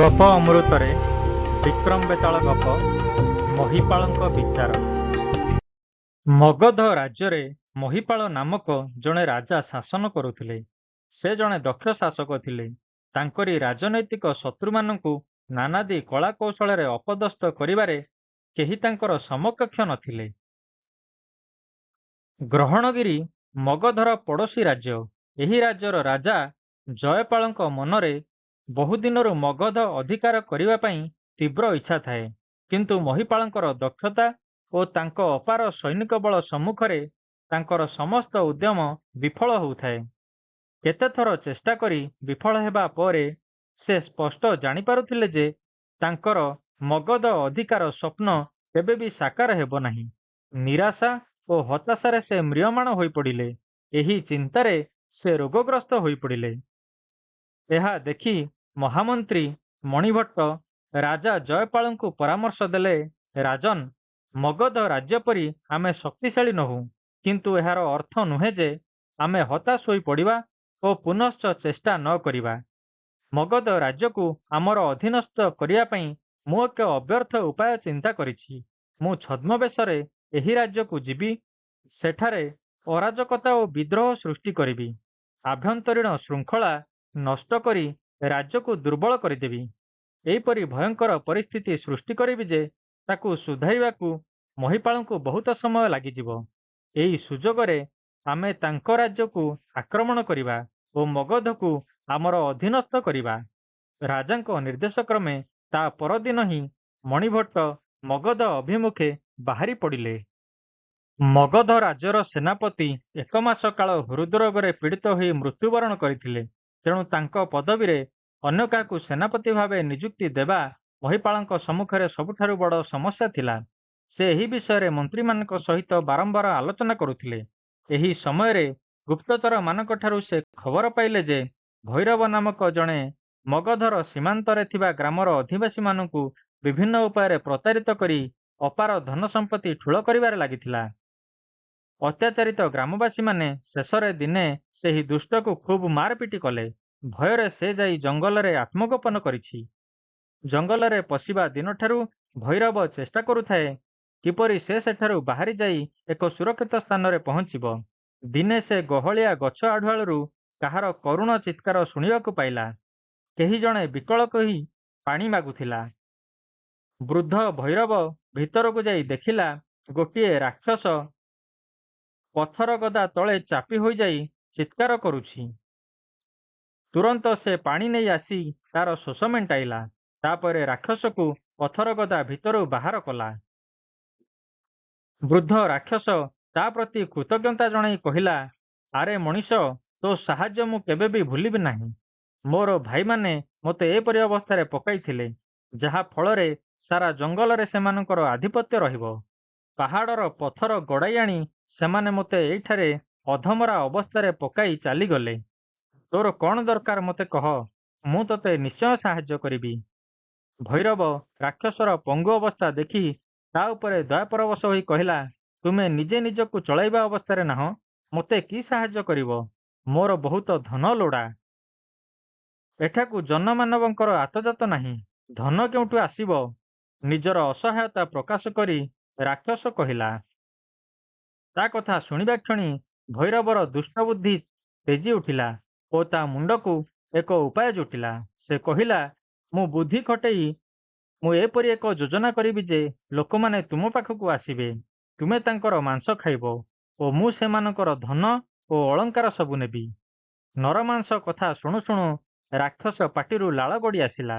ଗପ ଅମୃତରେ ବିକ୍ରମ ବେତାଳ ଗପ ମହିପାଳଙ୍କ ବିଚାର। ମଗଧ ରାଜ୍ୟରେ ମହିପାଳ ନାମକ ଜଣେ ରାଜା ଶାସନ କରୁଥିଲେ। ସେ ଜଣେ ଦକ୍ଷ ଶାସକ ଥିଲେ। ତାଙ୍କରି ରାଜନୈତିକ ଶତ୍ରୁମାନଙ୍କୁ ନାନାଦି କଳା କୌଶଳରେ ଅପଦସ୍ଥ କରିବାରେ କେହି ତାଙ୍କର ସମକକ୍ଷ ନଥିଲେ। ଗ୍ରହଣଗିରି ମଗଧର ପଡ଼ୋଶୀ ରାଜ୍ୟ। ଏହି ରାଜ୍ୟର ରାଜା ଜୟପାଳଙ୍କ ମନରେ ବହୁଦିନରୁ ମଗଧ ଅଧିକାର କରିବା ପାଇଁ ତୀବ୍ର ଇଚ୍ଛା ଥାଏ। କିନ୍ତୁ ମହିପାଳଙ୍କର ଦକ୍ଷତା ଓ ତାଙ୍କ ଅପାର ସୈନିକ ବଳ ସମ୍ମୁଖରେ ତାଙ୍କର ସମସ୍ତ ଉଦ୍ୟମ ବିଫଳ ହେଉଥାଏ। କେତେଥର ଚେଷ୍ଟା କରି ବିଫଳ ହେବା ପରେ ସେ ସ୍ପଷ୍ଟ ଜାଣିପାରୁଥିଲେ ଯେ ତାଙ୍କର ମଗଧ ଅଧିକାର ସ୍ୱପ୍ନ କେବେ ବି ସାକାର ହେବ ନାହିଁ। ନିରାଶା ଓ ହତାଶାରେ ସେ ମ୍ରିୟମାଣ ହୋଇପଡ଼ିଲେ। ଏହି ଚିନ୍ତାରେ ସେ ରୋଗଗ୍ରସ୍ତ ହୋଇପଡ଼ିଲେ। ଏହା ଦେଖି ମହାମନ୍ତ୍ରୀ ମଣିଭଟ୍ଟ ରାଜା ଜୟପାଳଙ୍କୁ ପରାମର୍ଶ ଦେଲେ, ରାଜନ୍, ମଗଧ ରାଜ୍ୟ ପରି ଆମେ ଶକ୍ତିଶାଳୀ ନୋହୁଁ, କିନ୍ତୁ ଏହାର ଅର୍ଥ ନୁହେଁ ଯେ ଆମେ ହତାଶ ହୋଇପଡ଼ିବା ଓ ପୁନଶ୍ଚ ଚେଷ୍ଟା ନ କରିବା। ମଗଧ ରାଜ୍ୟକୁ ଆମର ଅଧୀନସ୍ଥ କରିବା ପାଇଁ ମୁଁ ଏକ ଅବ୍ୟର୍ଥ ଉପାୟ ଚିନ୍ତା କରିଛି। ମୁଁ ଛଦ୍ମବେଶରେ ଏହି ରାଜ୍ୟକୁ ଯିବି। ସେଠାରେ ଅରାଜକତା ଓ ବିଦ୍ରୋହ ସୃଷ୍ଟି କରିବି। ଆଭ୍ୟନ୍ତରୀଣ ଶୃଙ୍ଖଳା ନଷ୍ଟ କରି ରାଜ୍ୟକୁ ଦୁର୍ବଳ କରିଦେବି। ଏହିପରି ଭୟଙ୍କର ପରିସ୍ଥିତି ସୃଷ୍ଟି କରିବି ଯେ ତାକୁ ସୁଧାରିବାକୁ ମହିପାଳଙ୍କୁ ବହୁତ ସମୟ ଲାଗିଯିବ। ଏହି ସୁଯୋଗରେ ଆମେ ତାଙ୍କ ରାଜ୍ୟକୁ ଆକ୍ରମଣ କରିବା ଓ ମଗଧକୁ ଆମର ଅଧୀନସ୍ଥ କରିବା। ରାଜାଙ୍କ ନିର୍ଦ୍ଦେଶକ୍ରମେ ତା ପରଦିନ ହିଁ ମଣିଭଟ୍ଟ ମଗଧ ଅଭିମୁଖେ ବାହାରି ପଡ଼ିଲେ। ମଗଧ ରାଜ୍ୟର ସେନାପତି 1 ମାସ କାଳ ହୃଦରୋଗରେ ପୀଡ଼ିତ ହୋଇ ମୃତ୍ୟୁବରଣ କରିଥିଲେ। ତେଣୁ ତାଙ୍କ ପଦବୀରେ ଅନ୍ୟ କାହାକୁ ସେନାପତି ଭାବେ ନିଯୁକ୍ତି ଦେବା ମହିପାଳଙ୍କ ସମ୍ମୁଖରେ ସବୁଠାରୁ ବଡ଼ ସମସ୍ୟା ଥିଲା। ସେ ଏହି ବିଷୟରେ ମନ୍ତ୍ରୀମାନଙ୍କ ସହିତ ବାରମ୍ବାର ଆଲୋଚନା କରୁଥିଲେ। ଏହି ସମୟରେ ଗୁପ୍ତଚରମାନଙ୍କଠାରୁ ସେ ଖବର ପାଇଲେ ଯେ ଭୈରବ ନାମକ ଜଣେ ମଗଧର ସୀମାନ୍ତରେ ଥିବା ଗ୍ରାମର ଅଧିବାସୀମାନଙ୍କୁ ବିଭିନ୍ନ ଉପାୟରେ ପ୍ରତାରିତ କରି ଅପାର ଧନ ସମ୍ପତ୍ତି ଠୁଳ କରିବାରେ ଲାଗିଥିଲା। ଅତ୍ୟାଚାରିତ ଗ୍ରାମବାସୀମାନେ ଶେଷରେ ଦିନେ ସେହି ଦୁଷ୍ଟକୁ ଖୁବ୍ ମାରପିଟି କଲେ। ଭୟରେ ସେ ଯାଇ ଜଙ୍ଗଲରେ ଆତ୍ମଗୋପନ କରିଛି। ଜଙ୍ଗଲରେ ପଶିବା ଦିନଠାରୁ ଭୈରବ ଚେଷ୍ଟା କରୁଥାଏ କିପରି ସେ ସେଠାରୁ ବାହାରି ଯାଇ ଏକ ସୁରକ୍ଷିତ ସ୍ଥାନରେ ପହଞ୍ଚିବ। ଦିନେ ସେ ଗହଳିଆ ଗଛ ଆଢ଼ୁଆଳରୁ କାହାର କରୁଣ ଚିତ୍କାର ଶୁଣିବାକୁ ପାଇଲା। କେହି ଜଣେ ବିକଳ କହି ପାଣି ମାଗୁଥିଲା। ବୃଦ୍ଧ ଭୈରବ ଭିତରକୁ ଯାଇ ଦେଖିଲା ଗୋଟିଏ ରାକ୍ଷସ ପଥର ଗଦା ତଳେ ଚାପି ହୋଇଯାଇ ଚିତ୍କାର କରୁଛି। ତୁରନ୍ତ ସେ ପାଣି ନେଇ ଆସି ତାର ଶୋଷ ମେଣ୍ଟାଇଲା। ତାପରେ ରାକ୍ଷସକୁ ପଥର ଗଦା ଭିତରୁ ବାହାର କଲା। ବୃଦ୍ଧ ରାକ୍ଷସ ତା ପ୍ରତି କୃତଜ୍ଞତା ଜଣାଇ କହିଲା, ଆରେ ମଣିଷ, ତୋ ସାହାଯ୍ୟ ମୁଁ କେବେ ବି ଭୁଲିବି ନାହିଁ। ମୋର ଭାଇମାନେ ମୋତେ ଏପରି ଅବସ୍ଥାରେ ପକାଇଥିଲେ, ଯାହା ଫଳରେ ସାରା ଜଙ୍ଗଲରେ ସେମାନଙ୍କର ଆଧିପତ୍ୟ ରହିବ। ପାହାଡ଼ର ପଥର ଗଡ଼ାଇ ଆଣି ସେମାନେ ମୋତେ ଏଇଠାରେ ଅଧମରା ଅବସ୍ଥାରେ ପକାଇ ଚାଲିଗଲେ। ତୋର କ'ଣ ଦରକାର ମୋତେ କହ, ମୁଁ ତୋତେ ନିଶ୍ଚୟ ସାହାଯ୍ୟ କରିବି। ଭୈରବ ରାକ୍ଷସର ପଙ୍ଗୁ ଅବସ୍ଥା ଦେଖି ତା ଉପରେ ଦୟାପରବଶ ହୋଇ କହିଲା, ତୁମେ ନିଜେ ନିଜକୁ ଚଳାଇବା ଅବସ୍ଥାରେ ନାହଁ, ମୋତେ କି ସାହାଯ୍ୟ କରିବ? ମୋର ବହୁତ ଧନ ଲୋଡ଼ା। ଏଠାକୁ ଜନମାନବଙ୍କର ଆତଯାତ ନାହିଁ। ଧନ କେଉଁଠୁ ଆସିବ? ନିଜର ଅସହାୟତା ପ୍ରକାଶ କରି ରାକ୍ଷସ କହିଲା। ତା କଥା ଶୁଣିବା କ୍ଷଣି ଭୈରବର ଦୁଷ୍ଟବୁଦ୍ଧି ତେଜି ଉଠିଲା ଓ ତା ମୁଣ୍ଡକୁ ଏକ ଉପାୟ ଜୁଟିଲା। ସେ କହିଲା, ମୁଁ ବୁଦ୍ଧି ଖଟେଇ ମୁଁ ଏପରି ଏକ ଯୋଜନା କରିବି ଯେ ଲୋକମାନେ ତୁମ ପାଖକୁ ଆସିବେ। ତୁମେ ତାଙ୍କର ମାଂସ ଖାଇବ ଓ ମୁଁ ସେମାନଙ୍କର ଧନ ଓ ଅଳଙ୍କାର ସବୁ ନେବି। ନରମାଂସ କଥା ଶୁଣୁ ଶୁଣୁ ରାକ୍ଷସ ପାଟିରୁ ଲାଳ ଗଡ଼ି ଆସିଲା।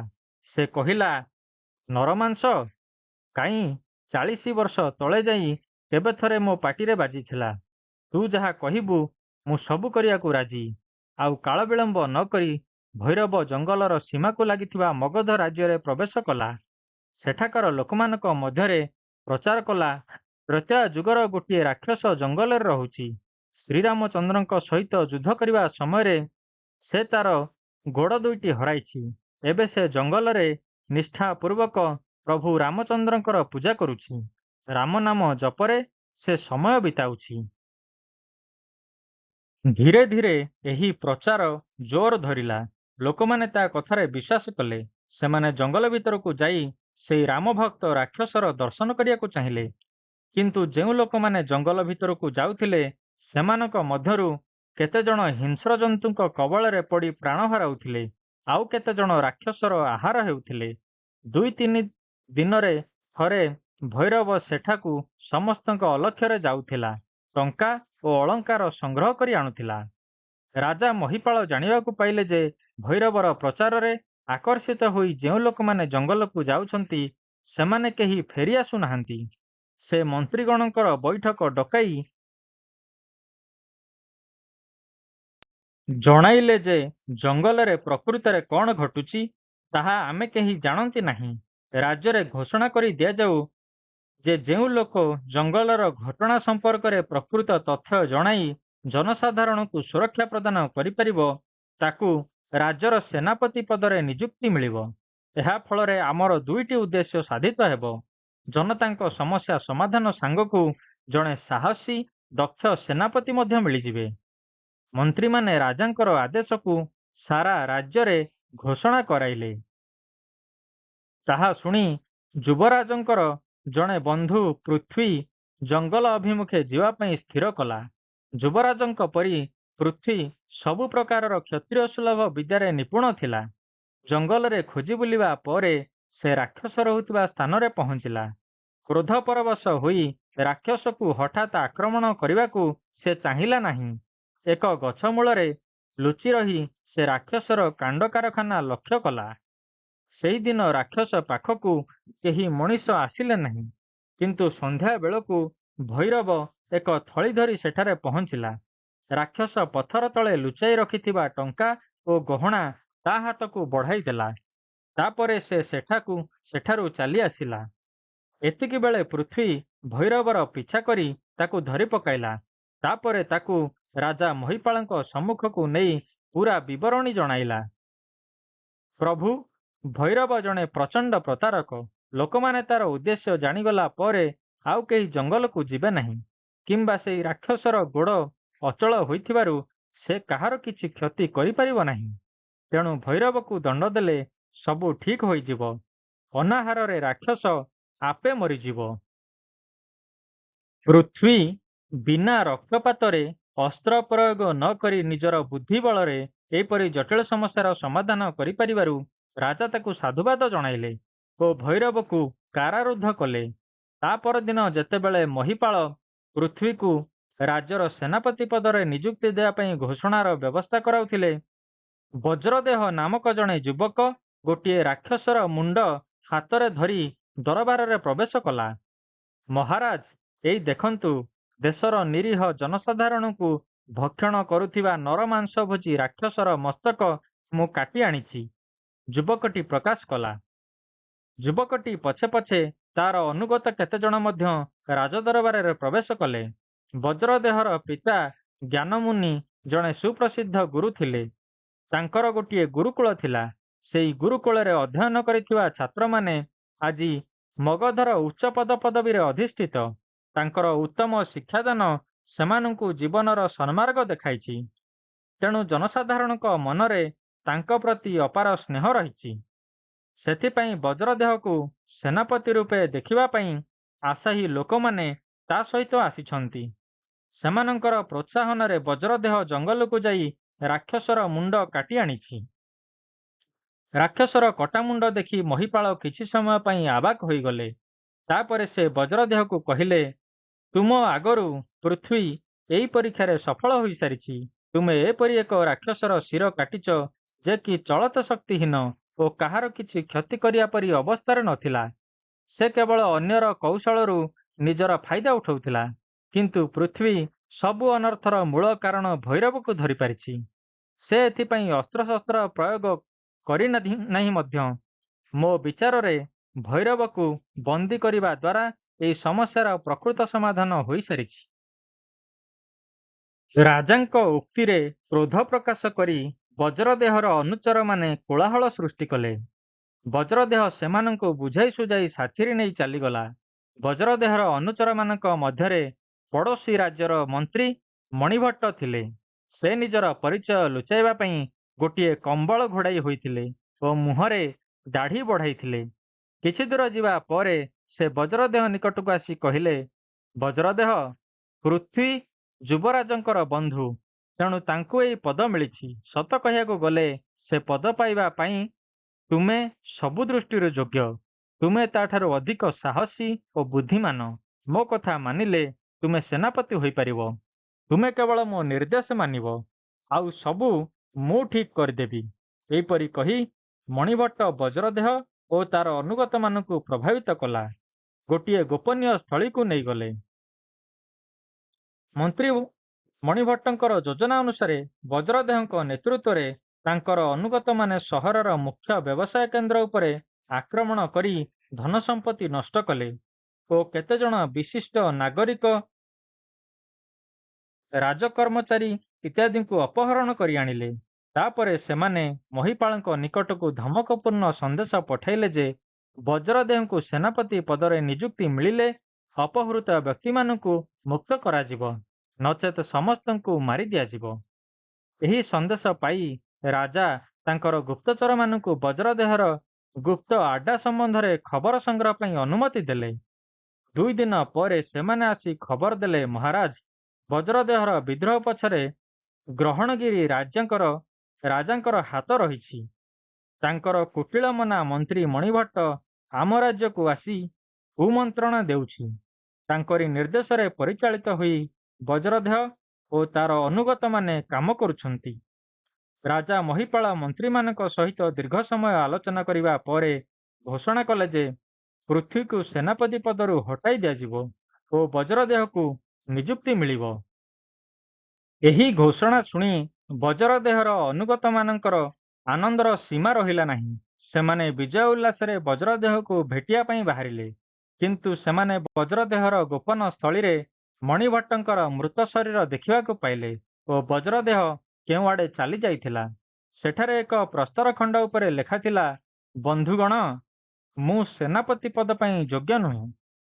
ସେ କହିଲା, ନରମାଂସ? କାହିଁ, 40 ବର୍ଷ ତଳେ ଯାଇ କେବେ ଥରେ ମୋ ପାଟିରେ ବାଜିଥିଲା। ତୁ ଯାହା କହିବୁ ମୁଁ ସବୁ କରିବାକୁ ରାଜି। ଆଉ କାଳ ବିଳମ୍ବ ନ କରି ଭୈରବ ଜଙ୍ଗଲର ସୀମାକୁ ଲାଗିଥିବା ମଗଧ ରାଜ୍ୟରେ ପ୍ରବେଶ କଲା। ସେଠାକାର ଲୋକମାନଙ୍କ ମଧ୍ୟରେ ପ୍ରଚାର କଲା, ତ୍ରେତୟା ଯୁଗର ଗୋଟିଏ ରାକ୍ଷସ ଜଙ୍ଗଲରେ ରହୁଛି। ଶ୍ରୀରାମଚନ୍ଦ୍ରଙ୍କ ସହିତ ଯୁଦ୍ଧ କରିବା ସମୟରେ ସେ ତାର ଗୋଡ଼ ଦୁଇଟି ହରାଇଛି। ଏବେ ସେ ଜଙ୍ଗଲରେ ନିଷ୍ଠାପୂର୍ବକ ପ୍ରଭୁ ରାମଚନ୍ଦ୍ରଙ୍କର ପୂଜା କରୁଛି। ରାମ ନାମ ଜପରେ ସେ ସମୟ ବିତାଉଛି। ଧୀରେ ଧୀରେ ଏହି ପ୍ରଚାର ଜୋର ଧରିଲା। ଲୋକମାନେ ତା କଥାରେ ବିଶ୍ୱାସ କଲେ। ସେମାନେ ଜଙ୍ଗଲ ଭିତରକୁ ଯାଇ ସେଇ ରାମଭକ୍ତ ରାକ୍ଷସର ଦର୍ଶନ କରିବାକୁ ଚାହିଁଲେ। କିନ୍ତୁ ଯେଉଁ ଲୋକମାନେ ଜଙ୍ଗଲ ଭିତରକୁ ଯାଉଥିଲେ ସେମାନଙ୍କ ମଧ୍ୟରୁ କେତେଜଣ ହିଂସ୍ର ଜନ୍ତୁଙ୍କ କବଳରେ ପଡ଼ି ପ୍ରାଣ ହରାଉଥିଲେ, ଆଉ କେତେଜଣ ରାକ୍ଷସର ଆହାର ହେଉଥିଲେ। 2-3 ଦିନରେ ଥରେ ଭୈରବ ସେଠାକୁ ସମସ୍ତଙ୍କ ଅଲକ୍ଷ୍ୟରେ ଯାଉଥିଲା, ଟଙ୍କା ଓ ଅଳଙ୍କାର ସଂଗ୍ରହ କରି ଆଣୁଥିଲା। ରାଜା ମହିପାଳ ଜାଣିବାକୁ ପାଇଲେ ଯେ ଭୈରବର ପ୍ରଚାରରେ ଆକର୍ଷିତ ହୋଇ ଯେଉଁ ଲୋକମାନେ ଜଙ୍ଗଲକୁ ଯାଉଛନ୍ତି ସେମାନେ କେହି ଫେରି ଆସୁନାହାନ୍ତି। ସେ ମନ୍ତ୍ରୀଗଣଙ୍କର ବୈଠକ ଡକାଇ ଜଣାଇଲେ ଯେ ଜଙ୍ଗଲରେ ପ୍ରକୃତରେ କ'ଣ ଘଟୁଛି ତାହା ଆମେ କେହି ଜାଣନ୍ତି ନାହିଁ। ରାଜ୍ୟରେ ଘୋଷଣା କରି ଦିଆଯାଉ ଯେ ଯେଉଁ ଲୋକ ଜଙ୍ଗଲର ଘଟଣା ସମ୍ପର୍କରେ ପ୍ରକୃତ ତଥ୍ୟ ଜଣାଇ ଜନସାଧାରଣଙ୍କୁ ସୁରକ୍ଷା ପ୍ରଦାନ କରିପାରିବ ତାକୁ ରାଜ୍ୟର ସେନାପତି ପଦରେ ନିଯୁକ୍ତି ମିଳିବ। ଏହା ଫଳରେ ଆମର 2ଟି ଉଦ୍ଦେଶ୍ୟ ସାଧିତ ହେବ। ଜନତାଙ୍କ ସମସ୍ୟା ସମାଧାନ ସାଙ୍ଗକୁ ଜଣେ ସାହସୀ ଦକ୍ଷ ସେନାପତି ମଧ୍ୟ ମିଳିଯିବେ। ମନ୍ତ୍ରୀମାନେ ରାଜାଙ୍କର ଆଦେଶକୁ ସାରା ରାଜ୍ୟରେ ଘୋଷଣା କରାଇଲେ। ତାହା ଶୁଣି ଯୁବରାଜଙ୍କର ଜଣେ ବନ୍ଧୁ ପୃଥ୍ୱୀ ଜଙ୍ଗଲ ଅଭିମୁଖେ ଯିବା ପାଇଁ ସ୍ଥିର କଲା। ଯୁବରାଜଙ୍କ ପରି ପୃଥ୍ୱୀ ସବୁ ପ୍ରକାରର କ୍ଷତ୍ରିୟ ସୁଲଭ ବିଦ୍ୟାରେ ନିପୁଣ ଥିଲା। ଜଙ୍ଗଲରେ ଖୋଜି ବୁଲିବା ପରେ ସେ ରାକ୍ଷସ ରହୁଥିବା ସ୍ଥାନରେ ପହଞ୍ଚିଲା। କ୍ରୋଧ ପରବଶ ହୋଇ ରାକ୍ଷସକୁ ହଠାତ୍ ଆକ୍ରମଣ କରିବାକୁ ସେ ଚାହିଁଲା ନାହିଁ। ଏକ ଗଛ ମୂଳରେ ଲୁଚି ରହି ସେ ରାକ୍ଷସର କାଣ୍ଡ କାରଖାନା ଲକ୍ଷ୍ୟ କଲା। ସେହିଦିନ ରାକ୍ଷସ ପାଖକୁ କେହି ମଣିଷ ଆସିଲେ ନାହିଁ। କିନ୍ତୁ ସନ୍ଧ୍ୟା ବେଳକୁ ଭୈରବ ଏକ ଥଳି ଧରି ସେଠାରେ ପହଞ୍ଚିଲା। ରାକ୍ଷସ ପଥର ତଳେ ଲୁଚାଇ ରଖିଥିବା ଟଙ୍କା ଓ ଗହଣା ତା ହାତକୁ ବଢ଼ାଇ ଦେଲା। ତାପରେ ସେ ସେଠାରୁ ଚାଲି ଆସିଲା। ଏତିକି ବେଳେ ପୃଥ୍ୱୀ ଭୈରବର ପିଛା କରି ତାକୁ ଧରି ପକାଇଲା। ତାପରେ ତାକୁ ରାଜା ମହିପାଳଙ୍କ ସମ୍ମୁଖକୁ ନେଇ ପୂରା ବିବରଣୀ ଜଣାଇଲା। ପ୍ରଭୁ, ଭୈରବ ଜଣେ ପ୍ରଚଣ୍ଡ ପ୍ରତାରକ। ଲୋକମାନେ ତାର ଉଦ୍ଦେଶ୍ୟ ଜାଣିଗଲା ପରେ ଆଉ କେହି ଜଙ୍ଗଲକୁ ଯିବେ ନାହିଁ, କିମ୍ବା ସେଇ ରାକ୍ଷସର ଗୋଡ଼ ଅଚଳ ହୋଇଥିବାରୁ ସେ କାହାର କିଛି କ୍ଷତି କରିପାରିବ ନାହିଁ। ତେଣୁ ଭୈରବକୁ ଦଣ୍ଡ ଦେଲେ ସବୁ ଠିକ୍ ହୋଇଯିବ। ଅନାହାରରେ ରାକ୍ଷସ ଆପେ ମରିଯିବ। ପୃଥ୍ୱୀ ବିନା ରକ୍ତପାତରେ ଅସ୍ତ୍ର ପ୍ରୟୋଗ ନ କରି ନିଜର ବୁଦ୍ଧି ବଳରେ ଏପରି ଜଟିଳ ସମସ୍ୟାର ସମାଧାନ କରିପାରିବାରୁ ରାଜା ତାକୁ ସାଧୁବାଦ ଜଣାଇଲେ ଓ ଭୈରବକୁ କାରାରୁଦ୍ଧ କଲେ। ତା ପରଦିନ ଯେତେବେଳେ ମହିପାଳ ପୃଥ୍ୱୀକୁ ରାଜ୍ୟର ସେନାପତି ପଦରେ ନିଯୁକ୍ତି ଦେବା ପାଇଁ ଘୋଷଣାର ବ୍ୟବସ୍ଥା କରାଉଥିଲେ, ବଜ୍ରଦେହ ନାମକ ଜଣେ ଯୁବକ ଗୋଟିଏ ରାକ୍ଷସର ମୁଣ୍ଡ ହାତରେ ଧରି ଦରବାରରେ ପ୍ରବେଶ କଲା। ମହାରାଜ, ଏଇ ଦେଖନ୍ତୁ, ଦେଶର ନିରୀହ ଜନସାଧାରଣଙ୍କୁ ଭକ୍ଷଣ କରୁଥିବା ନରମାଂସଭୋଜୀ ରାକ୍ଷସର ମସ୍ତକ ମୁଁ କାଟି ଆଣିଛି, ଯୁବକଟି ପ୍ରକାଶ କଲା। ଯୁବକଟି ପଛେ ପଛେ ତାର ଅନୁଗତ କେତେଜଣ ମଧ୍ୟ ରାଜଦରବାରରେ ପ୍ରବେଶ କଲେ। ବଜ୍ରଦେହର ପିତା ଜ୍ଞାନମୁନି ଜଣେ ସୁପ୍ରସିଦ୍ଧ ଗୁରୁ ଥିଲେ। ତାଙ୍କର ଗୋଟିଏ ଗୁରୁକୁଳ ଥିଲା। ସେଇ ଗୁରୁକୁଳରେ ଅଧ୍ୟୟନ କରିଥିବା ଛାତ୍ରମାନେ ଆଜି ମଗଧର ଉଚ୍ଚ ପଦପଦବୀରେ ଅଧିଷ୍ଠିତ। ତାଙ୍କର ଉତ୍ତମ ଶିକ୍ଷାଦାନ ସେମାନଙ୍କୁ ଜୀବନର ସନ୍ମାର୍ଗ ଦେଖାଇଛି। ତେଣୁ ଜନସାଧାରଣଙ୍କ ମନରେ ତାଙ୍କ ପ୍ରତି ଅପାର ସ୍ନେହ ରହିଛି। ସେଥିପାଇଁ ବଜ୍ରଦେହକୁ ସେନାପତି ରୂପେ ଦେଖିବା ପାଇଁ ଆଶାହୀ ଲୋକମାନେ ତା ସହିତ ଆସିଛନ୍ତି। ସେମାନଙ୍କର ପ୍ରୋତ୍ସାହନରେ ବଜ୍ରଦେହ ଜଙ୍ଗଲକୁ ଯାଇ ରାକ୍ଷସର ମୁଣ୍ଡ କାଟି ଆଣିଛି। ରାକ୍ଷସର କଟାମୁଣ୍ଡ ଦେଖି ମହିପାଳ କିଛି ସମୟ ପାଇଁ ଆବାକ୍ ହୋଇଗଲେ। ତାପରେ ସେ ବଜ୍ରଦେହକୁ କହିଲେ, ତୁମ ଆଗରୁ ପୃଥ୍ୱୀ ଏଇ ପରୀକ୍ଷାରେ ସଫଳ ହୋଇସାରିଛି। ତୁମେ ଏପରି ଏକ ରାକ୍ଷସର ଶିର କାଟିଛ ଯେ କି ଚଳତ ଶକ୍ତିହୀନ ଓ କାହାର କିଛି କ୍ଷତି କରିବା ପରି ଅବସ୍ଥାରେ ନଥିଲା। ସେ କେବଳ ଅନ୍ୟର କୌଶଳରୁ ନିଜର ଫାଇଦା ଉଠାଉଥିଲା। କିନ୍ତୁ ପୃଥ୍ୱୀ ସବୁ ଅନର୍ଥର ମୂଳ କାରଣ ଭୈରବକୁ ଧରିପାରିଛି। ସେ ଏଥିପାଇଁ ଅସ୍ତ୍ରଶସ୍ତ୍ର ପ୍ରୟୋଗ କରିନାହିଁ ମଧ୍ୟ। ମୋ ବିଚାରରେ ଭୈରବକୁ ବନ୍ଦୀ କରିବା ଦ୍ୱାରା ଏହି ସମସ୍ୟାର ପ୍ରକୃତ ସମାଧାନ ହୋଇସାରିଛି। ରାଜାଙ୍କ ଉକ୍ତିରେ କ୍ରୋଧ ପ୍ରକାଶ କରି ବଜ୍ରଦେହର ଅନୁଚରମାନେ କୋଳାହଳ ସୃଷ୍ଟି କଲେ। ବଜ୍ରଦେହ ସେମାନଙ୍କୁ ବୁଝାଇ ସୁଝାଇ ସାଥିରେ ନେଇ ଚାଲିଗଲା। ବଜ୍ରଦେହର ଅନୁଚରମାନଙ୍କ ମଧ୍ୟରେ ପଡ଼ୋଶୀ ରାଜ୍ୟର ମନ୍ତ୍ରୀ ମଣିଭଟ୍ଟ ଥିଲେ। ସେ ନିଜର ପରିଚୟ ଲୁଚାଇବା ପାଇଁ ଗୋଟିଏ କମ୍ବଳ ଘୋଡ଼ାଇ ହୋଇଥିଲେ ଓ ମୁହଁରେ ଦାଢ଼ି ବଢ଼ାଇଥିଲେ। କିଛି ଦୂର ଯିବା ପରେ ସେ ବଜ୍ରଦେହ ନିକଟକୁ ଆସି କହିଲେ, ବଜ୍ରଦେହ ପୃଥ୍ୱୀ ଯୁବରାଜଙ୍କର ବନ୍ଧୁ, ତେଣୁ ତାଙ୍କୁ ଏହି ପଦ ମିଳିଛି। ସତ କହିବାକୁ ଗଲେ ସେ ପଦ ପାଇବା ପାଇଁ ତୁମେ ସବୁ ଦୃଷ୍ଟିରୁ ଯୋଗ୍ୟ। ତୁମେ ତାଠାରୁ ଅଧିକ ସାହସୀ ଓ ବୁଦ୍ଧିମାନ। ମୋ କଥା ମାନିଲେ ତୁମେ ସେନାପତି ହୋଇପାରିବ। ତୁମେ କେବଳ ମୋ ନିର୍ଦ୍ଦେଶ ମାନିବ, ଆଉ ସବୁ ମୁଁ ଠିକ୍ କରିଦେବି। ଏହିପରି କହି ମଣିଭଟ୍ଟ ବଜ୍ରଦେହ ଓ ତାର ଅନୁଗତମାନଙ୍କୁ ପ୍ରଭାବିତ କଲା। ଗୋଟିଏ ଗୋପନୀୟ ସ୍ଥଳୀକୁ ନେଇଗଲେ। ମନ୍ତ୍ରୀ ମଣିଭଟ୍ଟଙ୍କର ଯୋଜନା ଅନୁସାରେ ବଜ୍ରଦେହଙ୍କ ନେତୃତ୍ୱରେ ତାଙ୍କର ଅନୁଗତମାନେ ସହରର ମୁଖ୍ୟ ବ୍ୟବସାୟ କେନ୍ଦ୍ର ଉପରେ ଆକ୍ରମଣ କରି ଧନ ସମ୍ପତ୍ତି ନଷ୍ଟ କଲେ ଓ କେତେଜଣ ବିଶିଷ୍ଟ ନାଗରିକ, ରାଜକର୍ମଚାରୀ ଇତ୍ୟାଦିଙ୍କୁ ଅପହରଣ କରି ଆଣିଲେ। ତାପରେ ସେମାନେ ମହିପାଳଙ୍କ ନିକଟକୁ ଧମକପୂର୍ଣ୍ଣ ସନ୍ଦେଶ ପଠାଇଲେ ଯେ ବଜ୍ରଦେହଙ୍କୁ ସେନାପତି ପଦରେ ନିଯୁକ୍ତି ମିଳିଲେ ଅପହୃତ ବ୍ୟକ୍ତିମାନଙ୍କୁ ମୁକ୍ତ କରାଯିବ, ନଚେତ୍ ସମସ୍ତଙ୍କୁ ମାରି ଦିଆଯିବ। ଏହି ସନ୍ଦେଶ ପାଇ ରାଜା ତାଙ୍କର ଗୁପ୍ତଚରମାନଙ୍କୁ ବଜ୍ରଦେହର ଗୁପ୍ତ ଆଡ୍ଡା ସମ୍ବନ୍ଧରେ ଖବର ସଂଗ୍ରହ ପାଇଁ ଅନୁମତି ଦେଲେ। 2 ଦିନ ପରେ ସେମାନେ ଆସି ଖବର ଦେଲେ, ମହାରାଜ, ବଜ୍ରଦେହର ବିଦ୍ରୋହ ପଛରେ ଗ୍ରହଣଗିରି ରାଜାଙ୍କର ହାତ ରହିଛି। ତାଙ୍କର କୁଟିଳମନା ମନ୍ତ୍ରୀ ମଣିଭଟ୍ଟ ଆମ ରାଜ୍ୟକୁ ଆସି କୁମନ୍ତ୍ରଣା ଦେଉଛି। ତାଙ୍କରି ନିର୍ଦ୍ଦେଶରେ ପରିଚାଳିତ ହୋଇ ବଜ୍ରଦେହ ଓ ତାର ଅନୁଗତମାନେ କାମ କରୁଛନ୍ତି। ରାଜା ମହିପାଳ ମନ୍ତ୍ରୀମାନଙ୍କ ସହିତ ଦୀର୍ଘ ସମୟ ଆଲୋଚନା କରିବା ପରେ ଘୋଷଣା କଲେ ଯେ ପୃଥ୍ୱୀକୁ ସେନାପତି ପଦରୁ ହଟାଇ ଦିଆଯିବ ଓ ବଜ୍ରଦେହକୁ ନିଯୁକ୍ତି ମିଳିବ। ଏହି ଘୋଷଣା ଶୁଣି ବଜ୍ରଦେହର ଅନୁଗତମାନଙ୍କର ଆନନ୍ଦର ସୀମା ରହିଲା ନାହିଁ। ସେମାନେ ବିଜୟ ଉଲ୍ଲାସରେ ବଜ୍ରଦେହକୁ ଭେଟିବା ପାଇଁ ବାହାରିଲେ, କିନ୍ତୁ ସେମାନେ ବଜ୍ରଦେହର ଗୋପନ ସ୍ଥଳୀରେ ମଣିଭଟ୍ଟଙ୍କର ମୃତ ଶରୀର ଦେଖିବାକୁ ପାଇଲେ ଓ ବଜ୍ରଦେହ କେଉଁଆଡ଼େ ଚାଲି ଯାଇଥିଲା। ସେଠାରେ ଏକ ପ୍ରସ୍ତର ଖଣ୍ଡ ଉପରେ ଲେଖାଥିଲା, ବନ୍ଧୁଗଣ, ମୁଁ ସେନାପତି ପଦ ପାଇଁ ଯୋଗ୍ୟ ନୁହେଁ।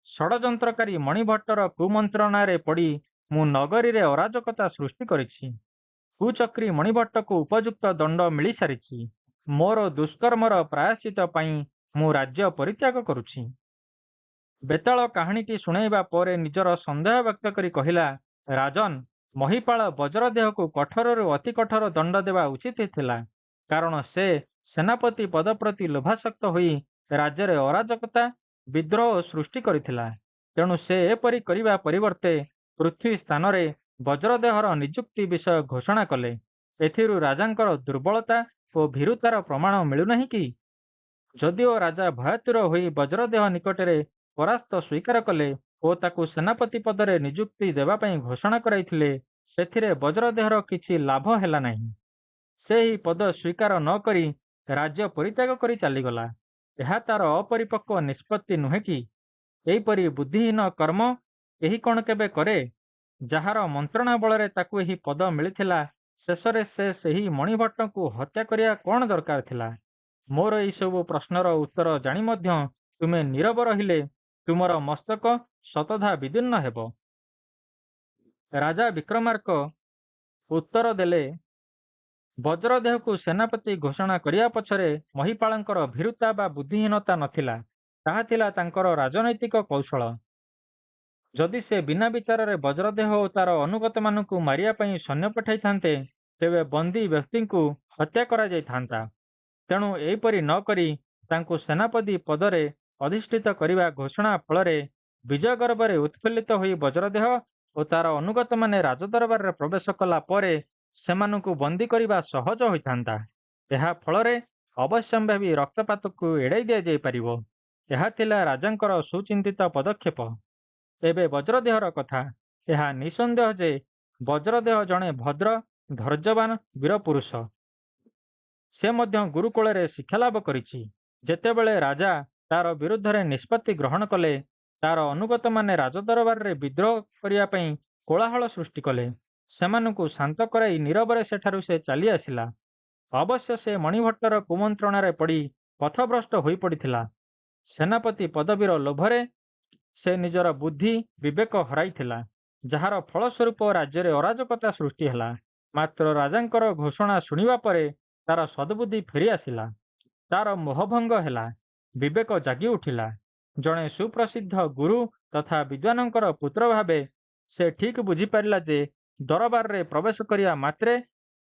ଷଡ଼ଯନ୍ତ୍ରକାରୀ ମଣିଭଟ୍ଟର କୁମନ୍ତ୍ରଣାରେ ପଡ଼ି ମୁଁ ନଗରୀରେ ଅରାଜକତା ସୃଷ୍ଟି କରିଛି। କୁଚକ୍ରୀ ମଣିଭଟ୍ଟକୁ ଉପଯୁକ୍ତ ଦଣ୍ଡ ମିଳିସାରିଛି। ମୋର ଦୁଷ୍କର୍ମର ପ୍ରାୟଶ୍ଚିତ ପାଇଁ ମୁଁ ରାଜ୍ୟ ପରିତ୍ୟାଗ କରୁଛି। ବେତାଳ କାହାଣୀଟି ଶୁଣାଇବା ପରେ ନିଜର ସନ୍ଦେହ ବ୍ୟକ୍ତ କରି କହିଲା, ରାଜନ୍, ମହିପାଳ ବଜ୍ରଦେହକୁ କଠୋରରୁ ଅତି କଠୋର ଦଣ୍ଡ ଦେବା ଉଚିତ ଥିଲା, କାରଣ ସେ ସେନାପତି ପଦ ପ୍ରତି ଲୋଭାସକ୍ତ ହୋଇ ରାଜ୍ୟରେ ଅରାଜକତା ବିଦ୍ରୋହ ସୃଷ୍ଟି କରିଥିଲା। ତେଣୁ ସେ ଏପରି କରିବା ପରିବର୍ତ୍ତେ ପୃଥ୍ୱୀ ସ୍ଥାନରେ ବଜ୍ରଦେହର ନିଯୁକ୍ତି ବିଷୟ ଘୋଷଣା କଲେ। ଏଥିରୁ ରାଜାଙ୍କର ଦୁର୍ବଳତା ଓ ଭୀରୁତାର ପ୍ରମାଣ ମିଳୁନାହିଁ କି? ଯଦିଓ ରାଜା ଭୟାତୁର ହୋଇ ବଜ୍ରଦେହ ନିକଟରେ ପରାସ୍ତ ସ୍ୱୀକାର କଲେ ଓ ତାକୁ ସେନାପତି ପଦରେ ନିଯୁକ୍ତି ଦେବା ପାଇଁ ଘୋଷଣା କରାଇଥିଲେ, ସେଥିରେ ବଜ୍ରଦେହର କିଛି ଲାଭ ହେଲା ନାହିଁ। ସେ ଏହି ପଦ ସ୍ୱୀକାର ନ କରି ରାଜ୍ୟ ପରିତ୍ୟାଗ କରି ଚାଲିଗଲା। ଏହା ତାର ଅପରିପକ୍ୱ ନିଷ୍ପତ୍ତି ନୁହେଁ କି? ଏହିପରି ବୁଦ୍ଧିହୀନ କର୍ମ କେହି କ'ଣ କେବେ କରେ? ଯାହାର ମନ୍ତ୍ରଣା ବଳରେ ତାକୁ ଏହି ପଦ ମିଳିଥିଲା, ଶେଷରେ ସେ ସେହି ମଣିଭଟ୍ଟଙ୍କୁ ହତ୍ୟା କରିବା କ'ଣ ଦରକାର ଥିଲା? ମୋର ଏହିସବୁ ପ୍ରଶ୍ନର ଉତ୍ତର ଜାଣି ମଧ୍ୟ ତୁମେ ନୀରବ ରହିଲେ ତୁମର ମସ୍ତକ ଶତଧା ବିଦୀର୍ଣ୍ଣ ହେବ। ରାଜା ବିକ୍ରମାର୍କ ଉତ୍ତର ଦେଲେ, ବଜ୍ରଦେହକୁ ସେନାପତି ଘୋଷଣା କରିବା ପଛରେ ମହିପାଳଙ୍କର ଭୀରୁତା ବା ବୁଦ୍ଧିହୀନତା ନଥିଲା, ତାହା ଥିଲା ତାଙ୍କର ରାଜନୈତିକ କୌଶଳ। ଯଦି ସେ ବିନା ବିଚାରରେ ବଜ୍ରଦେହ ଓ ତାର ଅନୁଗତମାନଙ୍କୁ ମାରିବା ପାଇଁ ସୈନ୍ୟ ପଠାଇଥାନ୍ତେ, ତେବେ ବନ୍ଦୀ ବ୍ୟକ୍ତିଙ୍କୁ ହତ୍ୟା କରାଯାଇଥାନ୍ତା। ତେଣୁ ଏହିପରି ନ କରି ତାଙ୍କୁ ସେନାପତି ପଦରେ ଅଧିଷ୍ଠିତ କରିବା ଘୋଷଣା ଫଳରେ ବିଜୟ ଗର୍ବରେ ଉତ୍ଫୁଲ୍ଲିତ ହୋଇ ବଜ୍ରଦେହ ଓ ତାର ଅନୁଗତମାନେ ରାଜଦରବାରରେ ପ୍ରବେଶ କଲା ପରେ ସେମାନଙ୍କୁ ବନ୍ଦୀ କରିବା ସହଜ ହୋଇଥାନ୍ତା। ଏହା ଫଳରେ ଅବଶ୍ୟମ୍ଭାବୀ ରକ୍ତପାତକୁ ଏଡ଼ାଇ ଦିଆଯାଇପାରିବ। ଏହା ଥିଲା ରାଜାଙ୍କର ସୁଚିନ୍ତିତ ପଦକ୍ଷେପ। ଏବେ ବଜ୍ରଦେହର କଥା। ଏହା ନିଃସନ୍ଦେହ ଯେ ବଜ୍ରଦେହ ଜଣେ ଭଦ୍ର, ଧୈର୍ଯ୍ୟବାନ ବୀରପୁରୁଷ। ସେ ମଧ୍ୟ ଗୁରୁକୁଳରେ ଶିକ୍ଷାଲାଭ କରିଛି। ଯେତେବେଳେ ରାଜା ତାର ବିରୁଦ୍ଧରେ ନିଷ୍ପତ୍ତି ଗ୍ରହଣ କଲେ, ତାର ଅନୁଗତମାନେ ରାଜଦରବାରରେ ବିଦ୍ରୋହ କରିବା ପାଇଁ କୋଳାହଳ ସୃଷ୍ଟି କଲେ। ସେମାନଙ୍କୁ ଶାନ୍ତ କରାଇ ନୀରବରେ ସେଠାରୁ ସେ ଚାଲି ଆସିଲା। ଅବଶ୍ୟ ସେ ମଣିଭଟ୍ଟର କୁମନ୍ତ୍ରଣାରେ ପଡ଼ି ପଥଭ୍ରଷ୍ଟ ହୋଇପଡ଼ିଥିଲା। ସେନାପତି ପଦବୀର ଲୋଭରେ ସେ ନିଜର ବୁଦ୍ଧି ବିବେକ ହରାଇଥିଲା, ଯାହାର ଫଳସ୍ୱରୂପ ରାଜ୍ୟରେ ଅରାଜକତା ସୃଷ୍ଟି ହେଲା। ମାତ୍ର ରାଜାଙ୍କର ଘୋଷଣା ଶୁଣିବା ପରେ ତାର ସଦ୍ବୁଦ୍ଧି ଫେରି ଆସିଲା। ତାର ମୋହଭଙ୍ଗ ହେଲା। ବିବେକ ଜାଗି ଉଠିଲା। ଜଣେ ସୁପ୍ରସିଦ୍ଧ ଗୁରୁ ତଥା ବିଦ୍ୱାନଙ୍କର ପୁତ୍ର ଭାବେ ସେ ଠିକ୍ ବୁଝିପାରିଲା ଯେ ଦରବାରରେ ପ୍ରବେଶ କରିବା ମାତ୍ରେ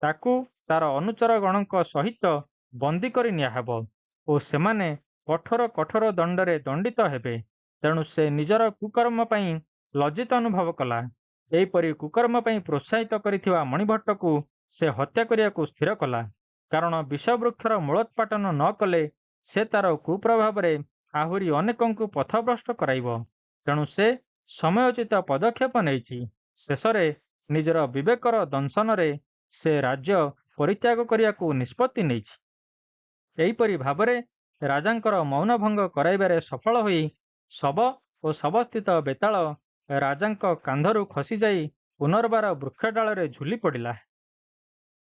ତାକୁ ତାର ଅନୁଚରଗଣଙ୍କ ସହିତ ବନ୍ଦୀ କରି ନିଆହେବ ଓ ସେମାନେ କଠୋର କଠୋର ଦଣ୍ଡରେ ଦଣ୍ଡିତ ହେବେ। ତେଣୁ ସେ ନିଜର କୁକର୍ମ ପାଇଁ ଲଜ୍ଜିତ ଅନୁଭବ କଲା। ଏହିପରି କୁକର୍ମ ପାଇଁ ପ୍ରୋତ୍ସାହିତ କରିଥିବା ମଣିଭଟ୍ଟକୁ ସେ ହତ୍ୟା କରିବାକୁ ସ୍ଥିର କଲା। କାରଣ ବିଷବୃକ୍ଷର ମୂଳୋତ୍ପାଟନ ନ କଲେ ସେ ତାର କୁପ୍ରଭାବରେ ଆହୁରି ଅନେକଙ୍କୁ ପଥଭ୍ରଷ୍ଟ କରାଇବ। ତେଣୁ ସେ ସମୟୋଚିତ ପଦକ୍ଷେପ ନେଇଛି। ଶେଷରେ ନିଜର ବିବେକର ଦଂଶନରେ ସେ ରାଜ୍ୟ ପରିତ୍ୟାଗ କରିବାକୁ ନିଷ୍ପତ୍ତି ନେଇଛି। ଏହିପରି ଭାବରେ ରାଜାଙ୍କର ମୌନଭଙ୍ଗ କରାଇବାରେ ସଫଳ ହୋଇ ଶବ ଓ ଶବସ୍ଥିତ ବେତାଳ ରାଜାଙ୍କ କାନ୍ଧରୁ ଖସିଯାଇ ପୁନର୍ବାର ବୃକ୍ଷଡାଳରେ ଝୁଲି ପଡ଼ିଲା।